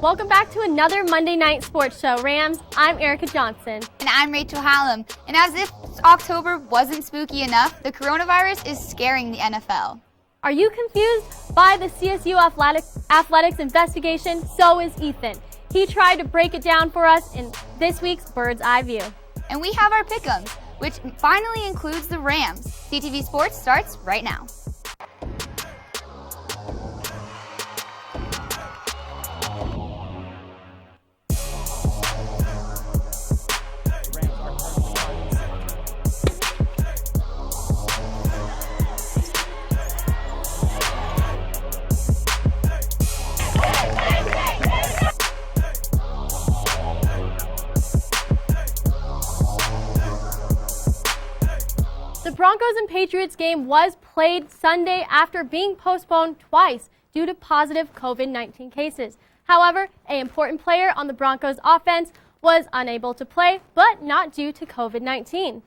Welcome back to another Monday Night Sports Show, Rams. I'm Erica Johnson. And I'm Rachel Hallam. And as if October wasn't spooky enough, the coronavirus is scaring the NFL. Are you confused by the CSU Athletics investigation? So is Ethan. He tried to break it down for us in this week's Bird's Eye View. And we have our Pickem, which finally includes the Rams. CTV Sports starts right now. The Broncos and Patriots game was played Sunday after being postponed twice due to positive COVID-19 cases. However, an important player on the Broncos offense was unable to play, but not due to COVID-19.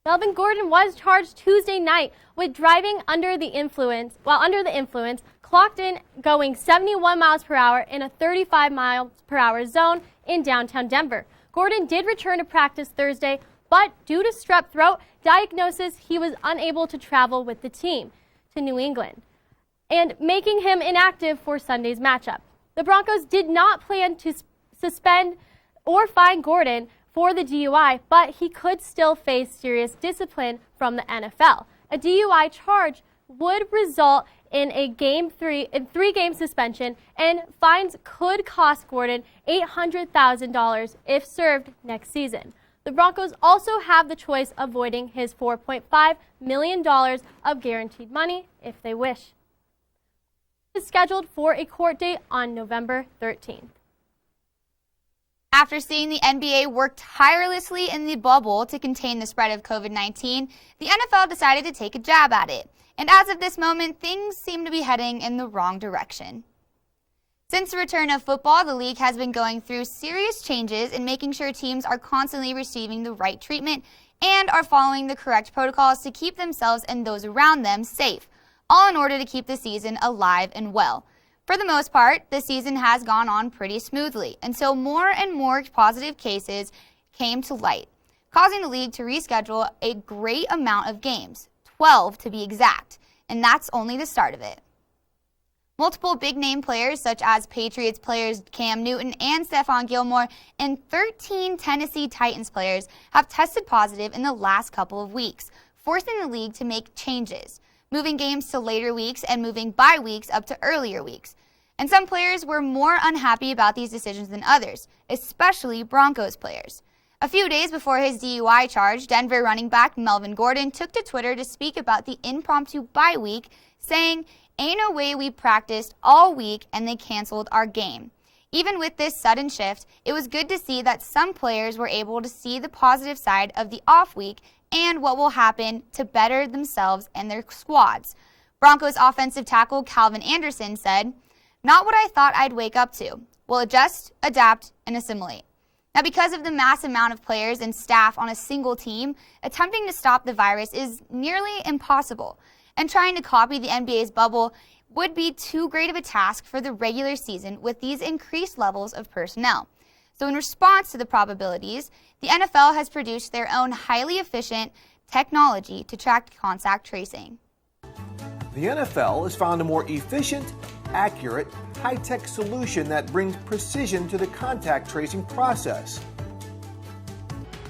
Melvin Gordon was charged Tuesday night with driving under the influence, clocked in going 71 miles per hour in a 35 miles per hour zone in downtown Denver. Gordon did return to practice Thursday, but due to strep throat diagnosis, he was unable to travel with the team to New England, and making him inactive for Sunday's matchup. The Broncos did not plan to suspend or fine Gordon for the DUI, but he could still face serious discipline from the NFL. A DUI charge would result in a three-game suspension, and fines could cost Gordon $800,000 if served next season. The Broncos also have the choice of voiding his $4.5 million of guaranteed money if they wish. It is scheduled for a court date on November 13th. After seeing the NBA work tirelessly in the bubble to contain the spread of COVID-19, the NFL decided to take a jab at it. And as of this moment, things seem to be heading in the wrong direction. Since the return of football, the league has been going through serious changes in making sure teams are constantly receiving the right treatment and are following the correct protocols to keep themselves and those around them safe, all in order to keep the season alive and well. For the most part, the season has gone on pretty smoothly until more and more positive cases came to light, causing the league to reschedule a great amount of games, 12 to be exact, and that's only the start of it. Multiple big-name players, such as Patriots players Cam Newton and Stephon Gilmore, and 13 Tennessee Titans players have tested positive in the last couple of weeks, forcing the league to make changes, moving games to later weeks and moving bye weeks up to earlier weeks. And some players were more unhappy about these decisions than others, especially Broncos players. A few days before his DUI charge, Denver running back Melvin Gordon took to Twitter to speak about the impromptu bye week, saying, "Ain't no way we practiced all week and they canceled our game." Even with this sudden shift, it was good to see that some players were able to see the positive side of the off week and what will happen to better themselves and their squads. Broncos offensive tackle Calvin Anderson said, "Not what I thought I'd wake up to. We'll adjust, adapt, and assimilate." Now, because of the mass amount of players and staff on a single team, attempting to stop the virus is nearly impossible. And trying to copy the NBA's bubble would be too great of a task for the regular season with these increased levels of personnel. So in response to the probabilities, the NFL has produced their own highly efficient technology to track contact tracing. The NFL has found a more efficient, accurate, high-tech solution that brings precision to the contact tracing process.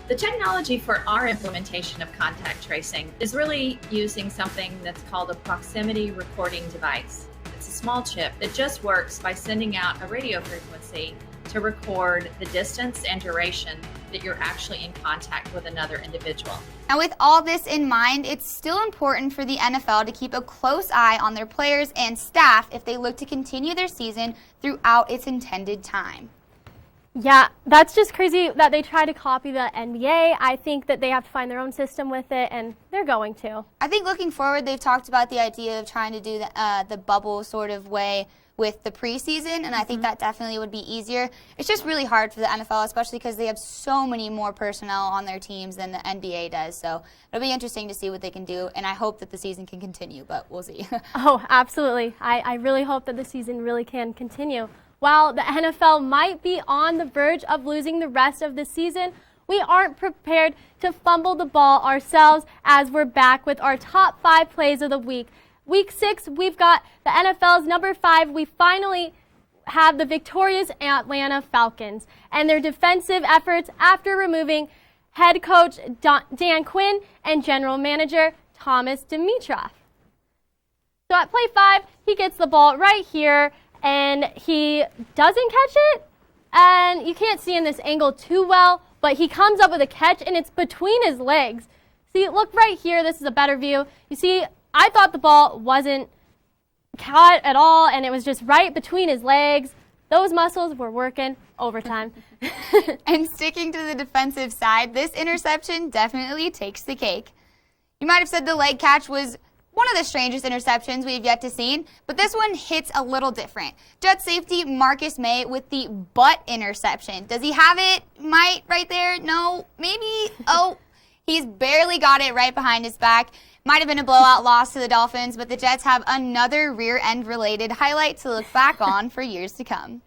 The technology for our implementation of contact tracing is really using something that's called a proximity recording device. It's a small chip that just works by sending out a radio frequency to record the distance and duration that you're actually in contact with another individual. And with all this in mind, it's still important for the NFL to keep a close eye on their players and staff if they look to continue their season throughout its intended time. Yeah, that's just crazy that they try to copy the NBA. I think that they have to find their own system with it, and they're going to. I think looking forward, they've talked about the idea of trying to do the bubble sort of way with the preseason, and I think that definitely would be easier. It's just really hard for the NFL, especially because they have so many more personnel on their teams than the NBA does. So it'll be interesting to see what they can do, and I hope that the season can continue, but we'll see. Oh, absolutely. I really hope that the season really can continue. While the NFL might be on the verge of losing the rest of the season, we aren't prepared to fumble the ball ourselves as we're back with our top 5 plays of the week. Week 6, we've got the NFL's number 5. We finally have the victorious Atlanta Falcons and their defensive efforts after removing head coach Dan Quinn and general manager Thomas Dimitroff. So at play 5, he gets the ball right here, and he doesn't catch it. And you can't see in this angle too well, but he comes up with a catch, and it's between his legs. See, look right here. This is a better view. You see, I thought the ball wasn't caught at all, and it was just right between his legs. Those muscles were working overtime. And sticking to the defensive side, this interception definitely takes the cake. You might have said the leg catch was one of the strangest interceptions we've yet to see, but this one hits a little different. Jets safety Marcus May with the butt interception. Does he have it? Might right there? No? Maybe? Oh, he's barely got it right behind his back. Might have been a blowout loss to the Dolphins, but the Jets have another rear end related highlight to look back on for years to come.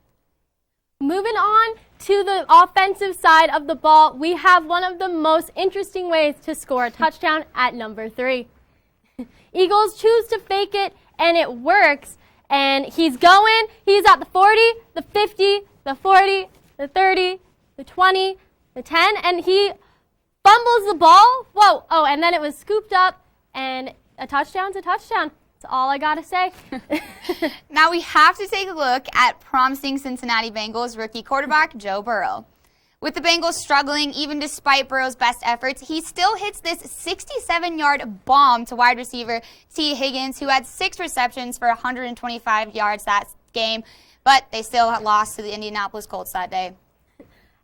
Moving on to the offensive side of the ball, we have one of the most interesting ways to score a touchdown at number 3. Eagles choose to fake it, and it works. And he's going. He's at the 40, the 50, the 40, the 30, the 20, the 10, and he fumbles the ball. Whoa. Oh, and then it was scooped up, and a touchdown's a touchdown. That's all I got to say. Now we have to take a look at promising Cincinnati Bengals rookie quarterback Joe Burrow. With the Bengals struggling, even despite Burrow's best efforts, he still hits this 67-yard bomb to wide receiver T. Higgins, who had 6 receptions for 125 yards that game, but they still lost to the Indianapolis Colts that day.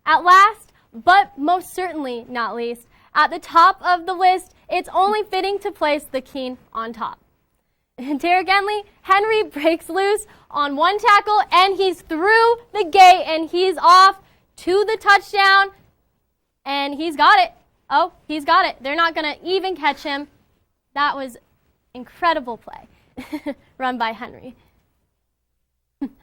At last, but most certainly not least, at the top of the list, it's only fitting to place the king on top. Derrick Henry breaks loose on one tackle, and he's through the gate, and he's off to the touchdown, and he's got it. Oh, he's got it. They're not going to even catch him. That was incredible play run by Henry.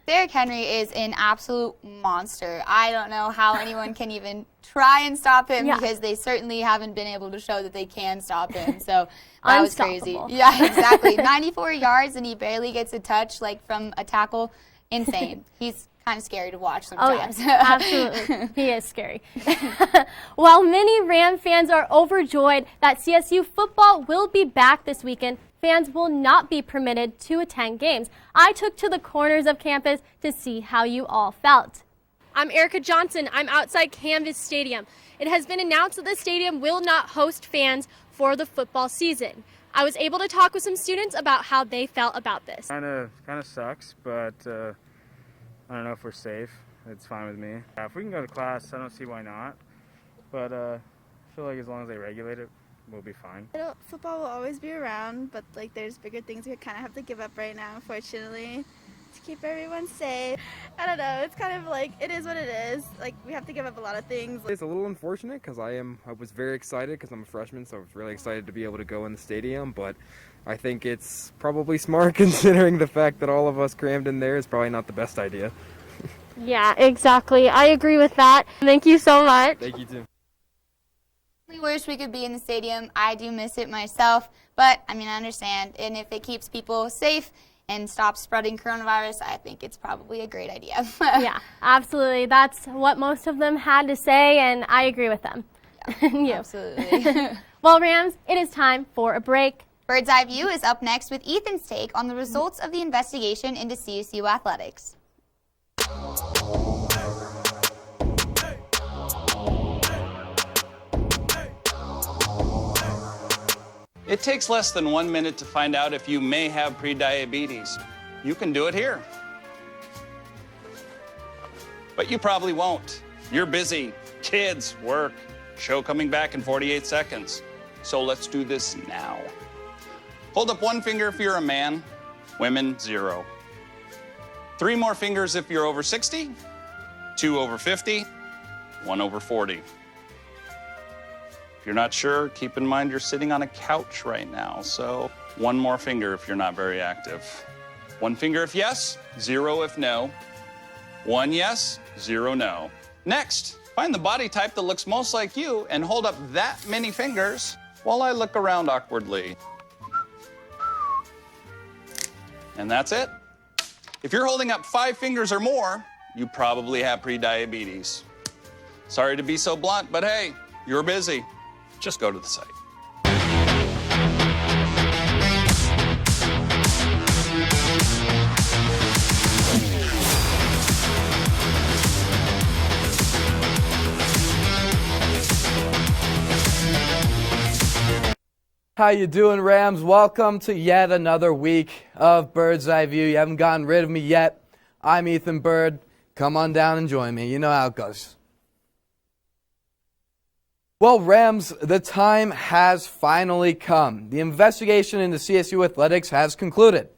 Derrick Henry is an absolute monster. I don't know how anyone can even try and stop him because they certainly haven't been able to show that they can stop him. So that was crazy. Yeah, exactly. 94 yards, and he barely gets a touch like from a tackle. Insane. He's kind of scary to watch sometimes. Oh, yes, absolutely. He is scary. While many Ram fans are overjoyed that CSU football will be back this weekend, fans will not be permitted to attend games. I took to the corners of campus to see how you all felt. I'm Erica Johnson. I'm outside Canvas Stadium. It has been announced that the stadium will not host fans for the football season. I was able to talk with some students about how they felt about this. Kind of sucks, but I don't know if we're safe. It's fine with me. If we can go to class, I don't see why not. But I feel like as long as they regulate it, we'll be fine. Football will always be around, but like there's bigger things we kind of have to give up right now, unfortunately, to keep everyone safe. I don't know. It's kind of like it is what it is. Like we have to give up a lot of things. It's a little unfortunate because I was very excited because I'm a freshman, so I was really excited to be able to go in the stadium. But I think it's probably smart considering the fact that all of us crammed in there is probably not the best idea. Yeah, exactly. I agree with that. Thank you so much. Thank you too. We wish we could be in the stadium. I do miss it myself, but I mean, I understand. And if it keeps people safe and stops spreading coronavirus, I think it's probably a great idea. Yeah, absolutely. That's what most of them had to say, and I agree with them. Yeah, absolutely. Well, Rams, it is time for a break. Bird's Eye View is up next with Ethan's take on the results of the investigation into CSU Athletics. It takes less than 1 minute to find out if you may have prediabetes. You can do it here. But you probably won't. You're busy. Kids, work, show coming back in 48 seconds. So let's do this now. Hold up one finger if you're a man, women, 0. 3 more fingers if you're over 60, 2 over 50, 1 over 40. If you're not sure, keep in mind you're sitting on a couch right now, so 1 more finger if you're not very active. 1 finger if yes, 0 if no. 1 yes, 0 no. Next, find the body type that looks most like you and hold up that many fingers while I look around awkwardly. And that's it. If you're holding up 5 fingers or more, you probably have prediabetes. Sorry to be so blunt, but hey, you're busy. Just go to the site. How you doing, Rams? Welcome to yet another week of Bird's Eye View. You haven't gotten rid of me yet. I'm Ethan Bird. Come on down and join me. You know how it goes. Well, Rams, the time has finally come. The investigation into CSU Athletics has concluded.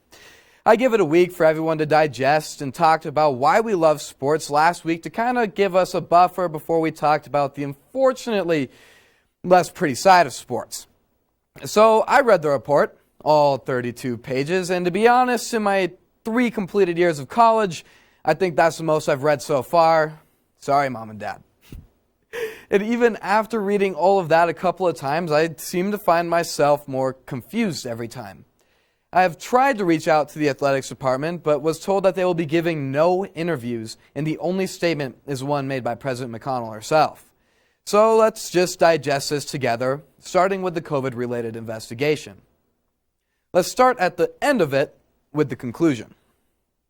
I give it a week for everyone to digest and talked about why we love sports last week to kind of give us a buffer before we talked about the unfortunately less pretty side of sports. So I read the report, all 32 pages, and to be honest, in my 3 completed years of college, I think that's the most I've read so far. Sorry, Mom and Dad. And even after reading all of that a couple of times, I seem to find myself more confused every time. I have tried to reach out to the athletics department, but was told that they will be giving no interviews, and the only statement is one made by President McConnell herself. So let's just digest this together, starting with the COVID-related investigation. Let's start at the end of it with the conclusion.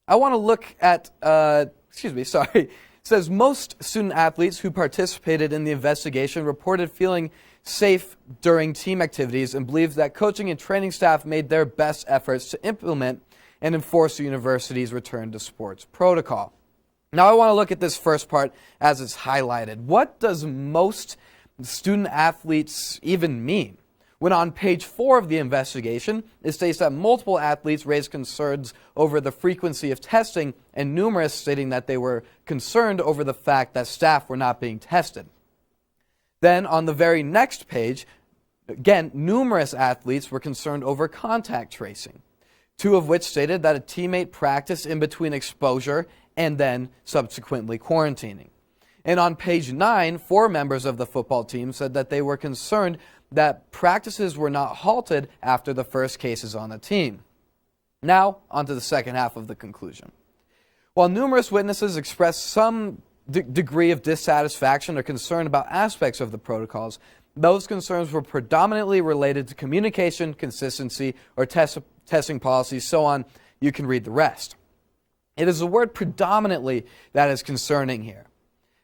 I want to look at, it says most student athletes who participated in the investigation reported feeling safe during team activities and believes that coaching and training staff made their best efforts to implement and enforce the university's return to sports protocol. Now I want to look at this first part as it's highlighted. What does most student athletes even mean? When on page 4 of the investigation, it states that multiple athletes raised concerns over the frequency of testing and numerous stating that they were concerned over the fact that staff were not being tested. Then on the very next page, again, numerous athletes were concerned over contact tracing, 2 of which stated that a teammate practiced in between exposure and then subsequently quarantining. And on page 9, 4 members of the football team said that they were concerned that practices were not halted after the first cases on the team. Now, on to the second half of the conclusion. While numerous witnesses expressed some degree of dissatisfaction or concern about aspects of the protocols, those concerns were predominantly related to communication, consistency, or testing policies, so on. You can read the rest. It is the word predominantly that is concerning here.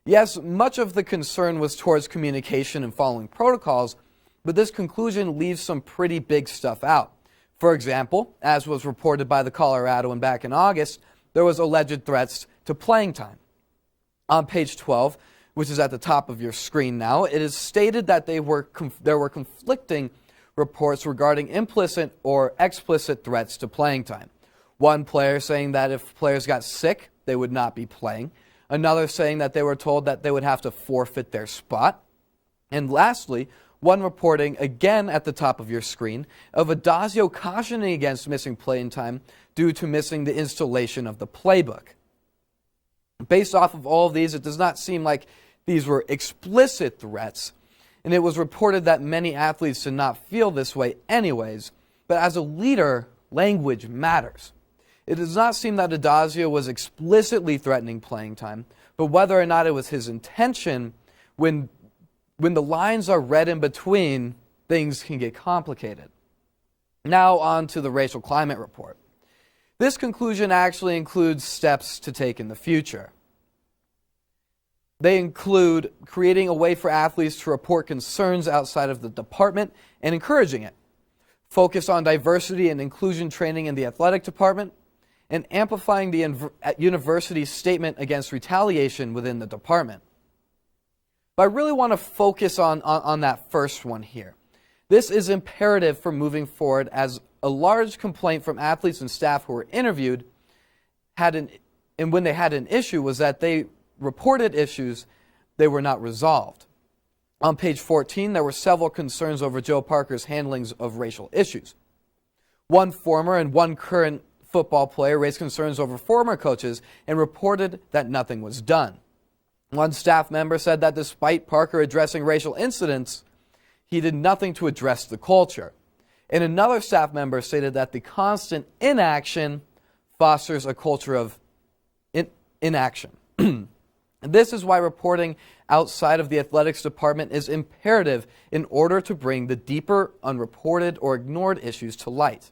Yes, much of the concern was towards communication and following protocols, but this conclusion leaves some pretty big stuff out. For example, as was reported by the Coloradoan back in August, there was alleged threats to playing time. On page 12, which is at the top of your screen now, it is stated that there were conflicting reports regarding implicit or explicit threats to playing time. One player saying that if players got sick, they would not be playing. Another saying that they were told that they would have to forfeit their spot. And lastly, one reporting, again at the top of your screen, of Adazio cautioning against missing playing time due to missing the installation of the playbook. Based off of all of these, it does not seem like these were explicit threats, and it was reported that many athletes did not feel this way anyways, but as a leader, language matters. It does not seem that Adazio was explicitly threatening playing time, but whether or not it was his intention, when the lines are read in between, things can get complicated. Now on to the racial climate report. This conclusion actually includes steps to take in the future. They include creating a way for athletes to report concerns outside of the department and encouraging it, focus on diversity and inclusion training in the athletic department, and amplifying the university's statement against retaliation within the department. But I really want to focus on that first one here. This is imperative for moving forward, as a large complaint from athletes and staff who were interviewed and when they had an issue was that they reported issues, they were not resolved. On page 14, there were several concerns over Joe Parker's handlings of racial issues. One former and one current football player raised concerns over former coaches and reported that nothing was done. One staff member said that despite Parker addressing racial incidents, he did nothing to address the culture. And another staff member stated that the constant inaction fosters a culture of inaction. This is why reporting outside of the athletics department is imperative in order to bring the deeper, unreported, or ignored issues to light.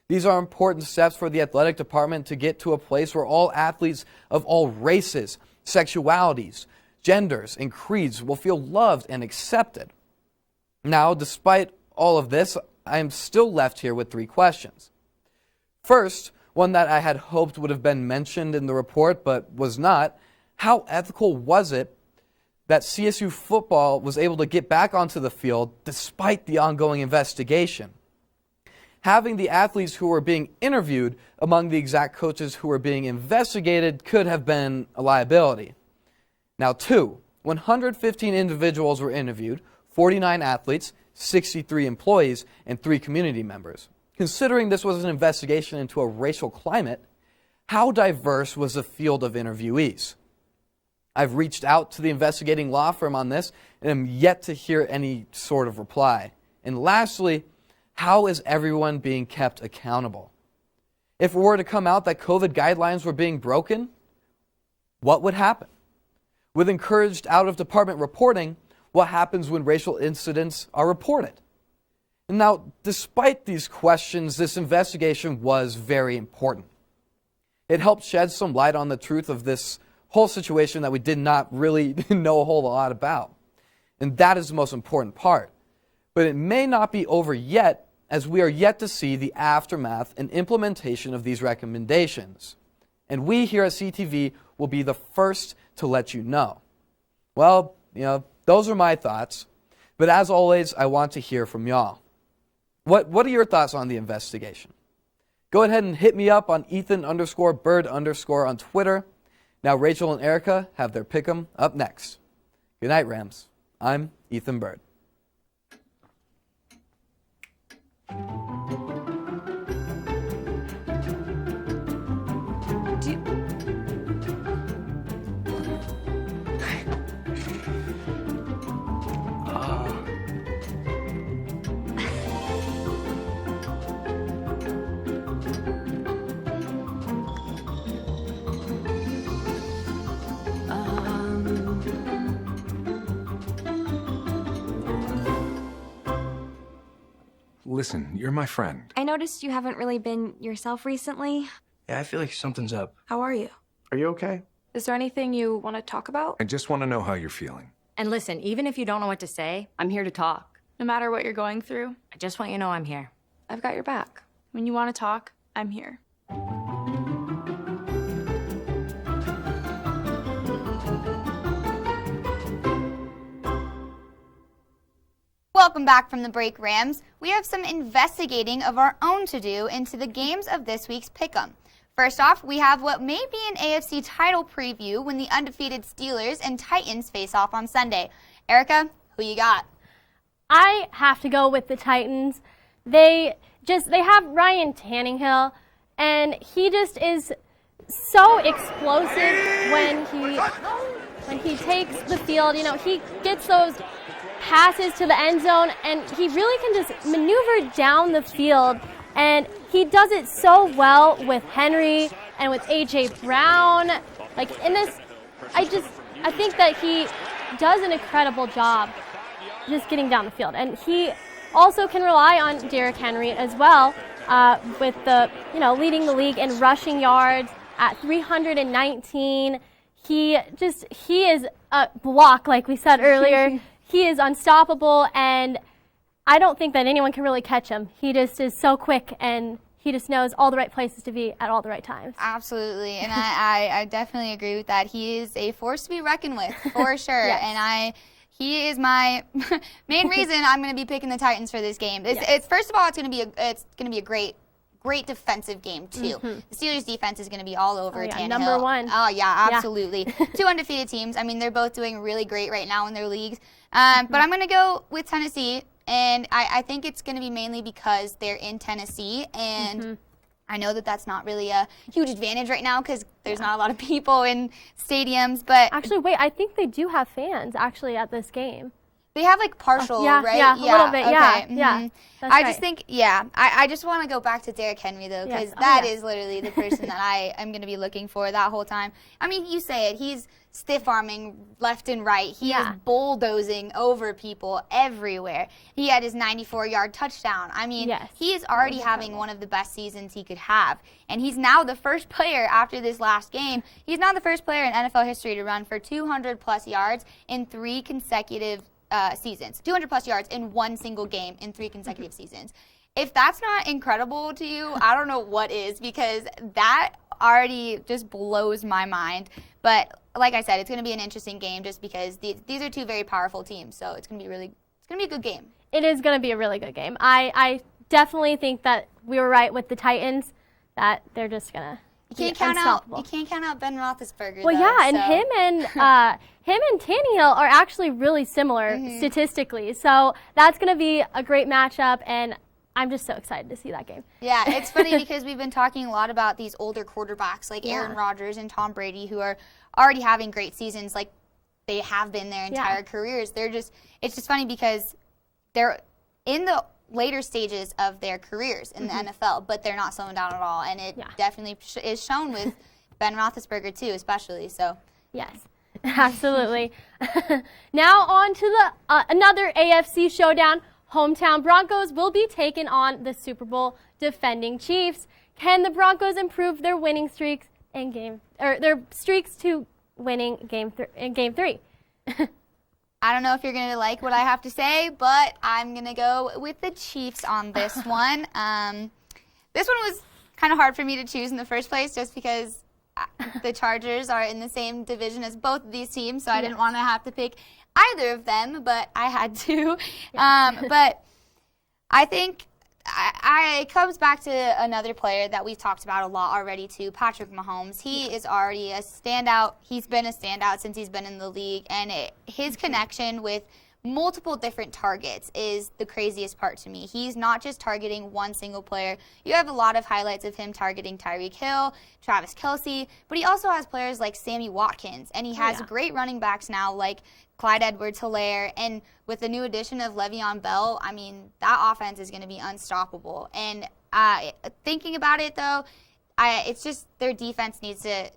These are important steps for the athletic department to get to a place where all athletes of all races, sexualities, genders, and creeds will feel loved and accepted. Now, despite all of this, I am still left here with 3 questions. First, one that I had hoped would have been mentioned in the report but was not: how ethical was it that CSU football was able to get back onto the field despite the ongoing investigation? Having the athletes who were being interviewed among the exact coaches who were being investigated could have been a liability. Now, 2, 115 individuals were interviewed, 49 athletes, 63 employees, and 3 community members. Considering this was an investigation into a racial climate, how diverse was the field of interviewees? I've reached out to the investigating law firm on this and am yet to hear any sort of reply. And lastly, how is everyone being kept accountable? If it were to come out that COVID guidelines were being broken, what would happen? With encouraged out-of-department reporting, what happens when racial incidents are reported? And now, despite these questions, this investigation was very important. It helped shed some light on the truth of this whole situation that we did not really know a whole lot about. And that is the most important part. But it may not be over yet, as we are yet to see the aftermath and implementation of these recommendations. And we here at CTV will be the first to let you know. Well, those are my thoughts. But as always, I want to hear from y'all. What are your thoughts on the investigation? Go ahead and hit me up on Ethan_Bird_ on Twitter. Now Rachel and Erica have their Pick'em up next. Good night, Rams. I'm Ethan Bird. Listen, you're my friend. I noticed you haven't really been yourself recently. Yeah, I feel like something's up. How are you? Are you okay? Is there anything you want to talk about? I just want to know how you're feeling. And listen, even if you don't know what to say, I'm here to talk. No matter what you're going through, I just want you to know I'm here. I've got your back. when you want to talk, I'm here. Welcome back from the break, Rams. We have some investigating of our own to do into the games of this week's Pick'em. First off, we have what may be an AFC title preview when the undefeated Steelers and Titans face off on Sunday. Erica, who you got? I have to go with the Titans. They have Ryan Tannehill, and he just is so explosive when he takes the field. You know, he gets those passes to the end zone, and he really can just maneuver down the field, and he does it so well with Henry and with A.J. Brown. Like in this, I think that he does an incredible job just getting down the field, and he also can rely on Derrick Henry as well, with leading the league in rushing yards at 319. He is a block, like we said earlier. He is unstoppable, and I don't think that anyone can really catch him. He just is so quick, and he just knows all the right places to be at all the right times. Absolutely, and I definitely agree with that. He is a force to be reckoned with, for sure. Yes. And he is my main reason I'm going to be picking the Titans for this game. It's first of all, it's going to be a great defensive game too. Mm-hmm. The Steelers defense is going to be all over Tannehill. Number one. Oh yeah, absolutely. Yeah. Two undefeated teams. I mean, they're both doing really great right now in their leagues. But I'm going to go with Tennessee, and I think it's going to be mainly because they're in Tennessee, and I know that that's not really a huge advantage right now because there's not a lot of people in stadiums, but Actually, wait, I think they do have fans actually at this game. they have like partial, yeah, right? Yeah, a little bit, okay. yeah. Mhm. Yeah, that's I right. just think, I just want to go back to Derrick Henry, though, because Yes. that yeah. is literally the person that I am going to be looking for that whole time. I mean, you say it. He's stiff-arming left and right. He is bulldozing over people everywhere. He had his 94-yard touchdown. I mean, Yes. he is already having one of the best seasons he could have. And he's now the first player after this last game. He's now the first player in NFL history to run for 200-plus yards in 3 consecutive seasons. 200-plus yards in one single game in 3 consecutive seasons. If that's not incredible to you, I don't know what is, because that already just blows my mind. But like I said, it's going to be an interesting game just because these are 2 very powerful teams. So it's going to be a good game. It is going to be a really good game. I definitely think that we were right with the Titans, that they're just going to You can't count out Ben Roethlisberger. Well, though, yeah, and so. him and Tannehill are actually really similar statistically. So that's going to be a great matchup, and I'm just so excited to see that game. Yeah, it's funny because we've been talking a lot about these older quarterbacks like Aaron Rodgers and Tom Brady, who are already having great seasons like they have been their entire careers. It's just funny because they're in the later stages of their careers in the NFL, but they're not slowing down at all, and it definitely is shown with Ben Roethlisberger too, especially. So yes, absolutely. Now on to the another AFC showdown. Hometown Broncos will be taking on the Super Bowl defending Chiefs. Can the Broncos improve their winning streaks in their streaks to winning in Game 3? I don't know if you're going to like what I have to say, but I'm going to go with the Chiefs on this one. This one was kind of hard for me to choose in the first place just because the Chargers are in the same division as both of these teams, so I didn't want to have to pick either of them, but I had to. But I think it comes back to another player that we've talked about a lot already too, Patrick Mahomes. He is already a standout. He's been a standout since he's been in the league, and his connection with multiple different targets is the craziest part to me. He's not just targeting one single player. You have a lot of highlights of him targeting Tyreek Hill, Travis Kelce, but he also has players like Sammy Watkins, and he has great running backs now like Clyde Edwards-Helaire, and with the new addition of Le'Veon Bell, I mean, that offense is going to be unstoppable. And thinking about it, though, it's just their defense needs to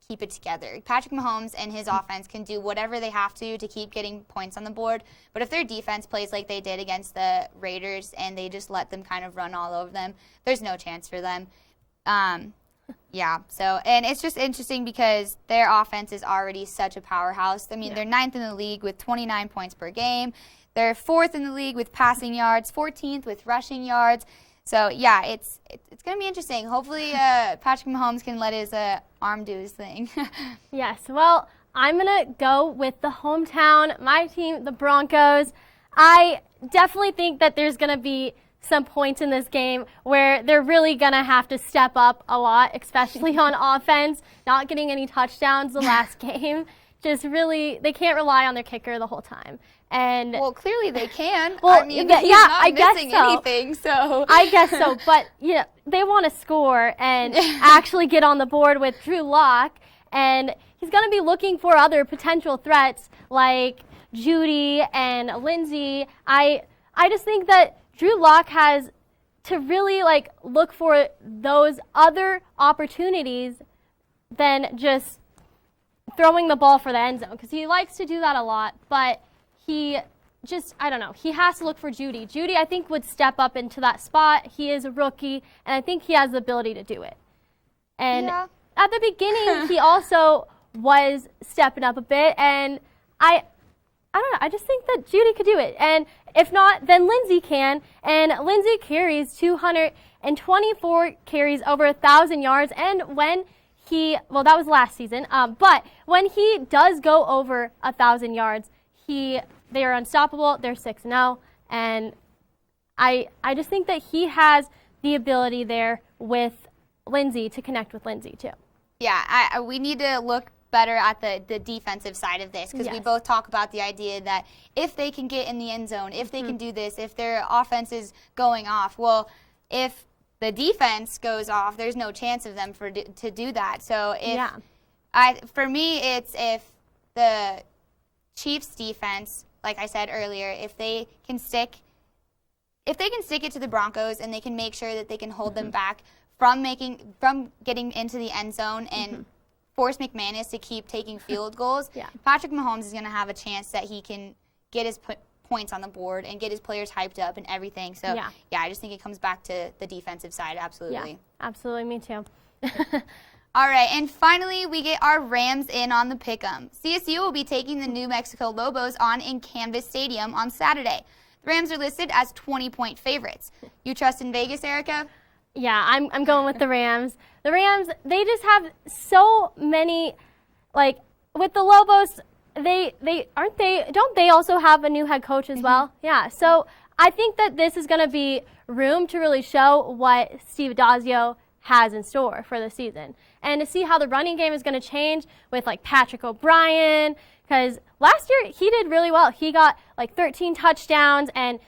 keep it together. Patrick Mahomes and his offense can do whatever they have to keep getting points on the board, but if their defense plays like they did against the Raiders and they just let them kind of run all over them, there's no chance for them. And it's just interesting because their offense is already such a powerhouse. I mean, they're 9th in the league with 29 points per game. They're 4th in the league with passing yards, 14th with rushing yards. So, yeah, it's going to be interesting. Hopefully, Patrick Mahomes can let his arm do his thing. Yes, well, I'm going to go with the hometown, my team, the Broncos. I definitely think that there's going to be some points in this game where they're really going to have to step up a lot, especially on offense, not getting any touchdowns the last game. Just really, they can't rely on their kicker the whole time. And well, clearly they can. Well, I mean, he's not missing anything, so. I guess so, but they want to score and actually get on the board with Drew Lock, and he's going to be looking for other potential threats like Judy and Lindsey. I just think that Drew Lock has to really look for those other opportunities than just throwing the ball for the end zone, because he likes to do that a lot, but he just, I don't know, he has to look for Judy. Judy, I think, would step up into that spot. He is a rookie, and I think he has the ability to do it. And at the beginning, he also was stepping up a bit, and I don't know, I just think that Judy could do it. And if not, then Lindsey can, and Lindsey carries 224 carries over 1,000 yards, and when that was last season, but when he does go over 1,000 yards, they are unstoppable. They're 6-0, and I just think that he has the ability there with Lindsey to connect with Lindsey too. Yeah, we need to look better at the defensive side of this, because we both talk about the idea that if they can get in the end zone, if they can do this, if their offense is going off, well, if the defense goes off, there's no chance of them to do that. So for me, it's if the Chiefs defense, like I said earlier, if they can stick it to the Broncos and they can make sure that they can hold them back from getting into the end zone and force McManus to keep taking field goals, Patrick Mahomes is going to have a chance that he can get his points on the board and get his players hyped up and everything. So, I just think it comes back to the defensive side, absolutely. Yeah, absolutely, me too. All right, and finally, we get our Rams in on the Pickem. CSU will be taking the New Mexico Lobos on in Canvas Stadium on Saturday. The Rams are listed as 20-point favorites. You trust in Vegas, Erica? Yeah, I'm going with the Rams. The Rams, they just have so many, like, with the Lobos, don't they also have a new head coach as well? Yeah, so I think that this is going to be room to really show what Steve Adazio has in store for the season. And to see how the running game is going to change with, like, Patrick O'Brien, because last year he did really well. He got, like, 13 touchdowns and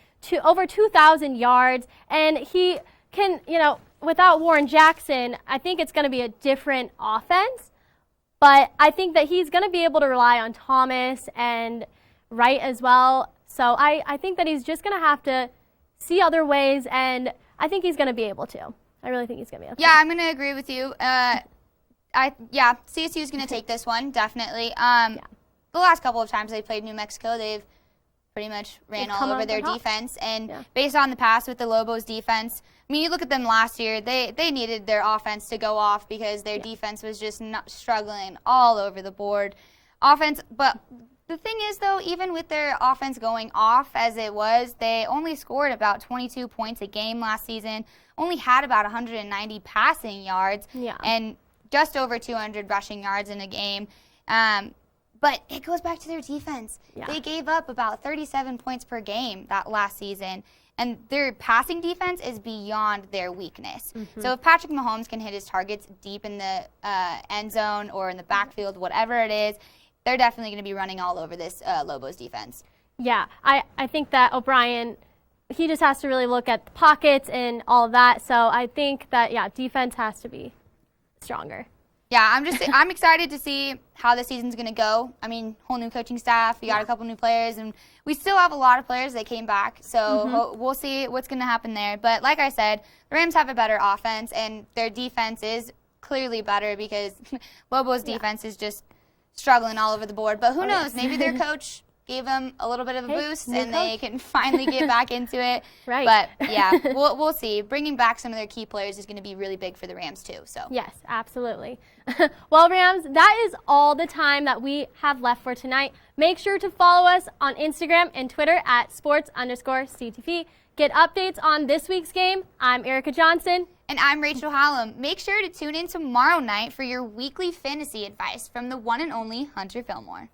over 2,000 yards, and he can, without Warren Jackson, I think it's going to be a different offense. But I think that he's going to be able to rely on Thomas and Wright as well. So I think that he's just going to have to see other ways, and I think he's going to be able to. I really think he's going to be able to. Yeah, I'm going to agree with you. CSU is going to take this one, definitely. The last couple of times they played New Mexico, they've pretty much ran all over their defense. And based on the past with the Lobos defense, I mean, you look at them last year, they needed their offense to go off because their defense was just not struggling all over the board. But the thing is, though, even with their offense going off as it was, they only scored about 22 points a game last season, only had about 190 passing yards, and just over 200 rushing yards in a game. But it goes back to their defense. They gave up about 37 points per game that last season, and their passing defense is beyond their weakness. So if Patrick Mahomes can hit his targets deep in the end zone or in the backfield, whatever it is, they're definitely going to be running all over this Lobos defense. Yeah, I think that O'Brien, he just has to really look at the pockets and all of that. So I think that, defense has to be stronger. Yeah, I'm excited to see how the season's going to go. I mean, whole new coaching staff, we got a couple new players, and we still have a lot of players that came back. So we'll see what's going to happen there. But like I said, the Rams have a better offense, and their defense is clearly better because Lobos' defense is just struggling all over the board. But who knows? Maybe their coach gave them a little bit of a boost, and they can finally get back into it. But, we'll see. Bringing back some of their key players is going to be really big for the Rams, too. So yes, absolutely. Well, Rams, that is all the time that we have left for tonight. Make sure to follow us on Instagram and Twitter at sports_CTV. Get updates on this week's game. I'm Erica Johnson. And I'm Rachel Hallam. Make sure to tune in tomorrow night for your weekly fantasy advice from the one and only Hunter Fillmore.